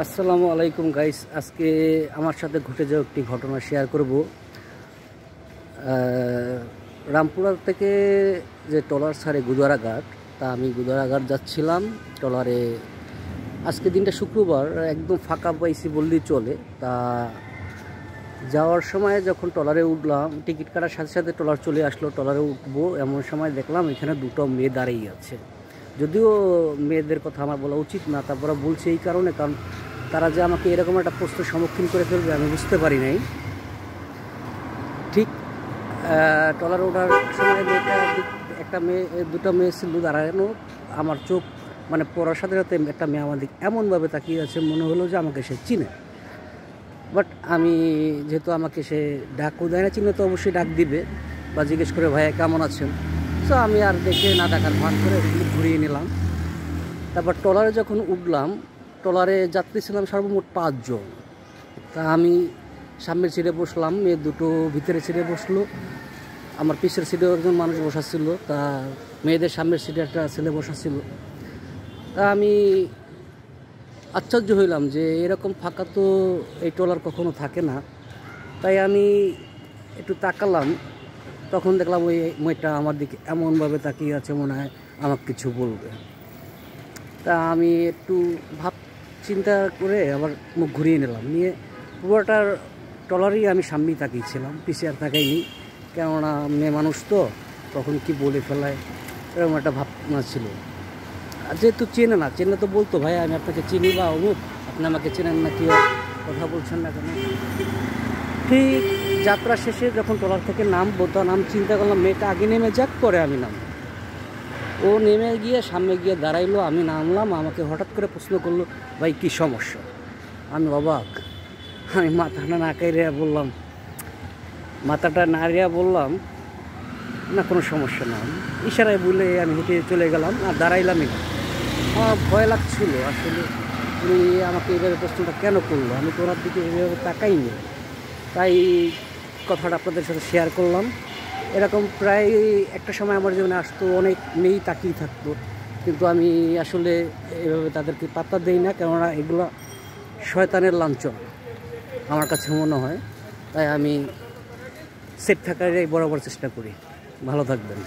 আসসালামু আলাইকুম গাইস। আজকে আমার সাথে ঘটে যাওয়া একটি ঘটনা শেয়ার করব। রামপুরা থেকে যে ট্রলার ছাড়ে গুদারাঘাট, তা আমি গুদারাঘাট যাচ্ছিলাম ট্রলারে। আজকে দিনটা শুক্রবার, একদম ফাঁকা পাইছি বললেই চলে। তা যাওয়ার সময় যখন ট্রলারে উঠলাম, টিকিট কাটার সাথে সাথে ট্রলার চলে আসলো। ট্রলারে উঠবো এমন সময় দেখলাম এখানে দুটো মেয়ে দাঁড়িয়ে আছে। যদিও মেয়েদের কথা আমার বলা উচিত না, তারপরে বলছে এই কারণে, কারণ তারা যে আমাকে এরকম একটা প্রশ্নের সম্মুখীন করে ফেলবে আমি বুঝতে পারি নাই। ঠিক ট্রলার ওঠার সময় দুটো মেয়ে ছিল দাঁড়ানো। আমার চোখ মানে পড়ার সাথে সাথে একটা মেয়ে আমাদের এমনভাবে তাকিয়ে আছে, মনে হলো যে আমাকে সে চিনে। বাট আমি যেহেতু আমাকে সে ডাকও দেয় না, চিনে তো অবশ্যই ডাক দিবে বা জিজ্ঞেস করে ভাইয়া কেমন আছেন। সো আমি আর দেখে না ডাকার ভান করে ঘুরিয়ে নিলাম। তারপর ট্রলারে যখন উঠলাম, ট্রলারে যাত্রী ছিলাম সর্বমোট 5 জন। তা আমি সামনের সিটে বসলাম, মেয়ে দুটো ভিতরে সিটে বসলো। আমার পিছের সিটেও একজন মানুষ বসাচ্ছিল, তা মেয়েদের সামনের সিটে একটা ছেলে বসাচ্ছিল। তা আমি আশ্চর্য হইলাম যে এরকম ফাঁকা তো এই ট্রলার কখনো থাকে না। তাই আমি একটু তাকালাম, তখন দেখলাম ওই মেয়েটা আমার দিকে এমনভাবে তাকিয়ে আছে, মনে হয় আমাকে কিছু বলবে। তা আমি একটু চিন্তা করে আবার মুখ ঘুরিয়ে নিলাম, নিয়ে পুরোটার ট্রলারই আমি সামনেই তাকিয়েছিলাম, পিছিয়ে আর তাকাইনি। কেননা মেয়ে মানুষ তো তখন কি বলে ফেলায় এরকম একটা ভাবনা ছিল। আর যেহেতু চেনে তো বলতো ভাই আমি আপনাকে চিনি বা অমুক, আপনি আমাকে চেনেন না, কি কথা বলছেন না কেন। ঠিক যাত্রা শেষে যখন ট্রলার থেকে নামবো, তখন আমি চিন্তা করলাম মেয়েটা আগে নেমে যাক, পরে আমি নামবো। ও নেমে গিয়ে সামনে গিয়ে দাঁড়াইলো, আমি নামলাম। আমাকে হঠাৎ করে প্রশ্ন করলো, ভাই কী সমস্যা? আমি অবাক। আমি মাথাটা নাড়িয়া বললাম না, কোনো সমস্যা না। ইশারায় বলে আমি হেঁটে চলে গেলাম, আর দাঁড়াইলামই না। আমার ভয় লাগছিল আসলে, উনি আমাকে এইভাবে প্রশ্নটা কেন করলো, আমি তো ওনার দিকে এইভাবে তাকাইনি। তাই কথাটা আপনাদের সাথে শেয়ার করলাম। এরকম প্রায় একটা সময় আমার জীবনে আসতো, অনেক মেয়েই তাকিয়ে থাকতো, কিন্তু আমি আসলে এভাবে তাদেরকে পাত্তা দেই না, কেননা এগুলো শয়তানের লাঞ্ছন আমার কাছে মনে হয়। তাই আমি সেফ থাকারই বরাবর চেষ্টা করি। ভালো থাকবেন।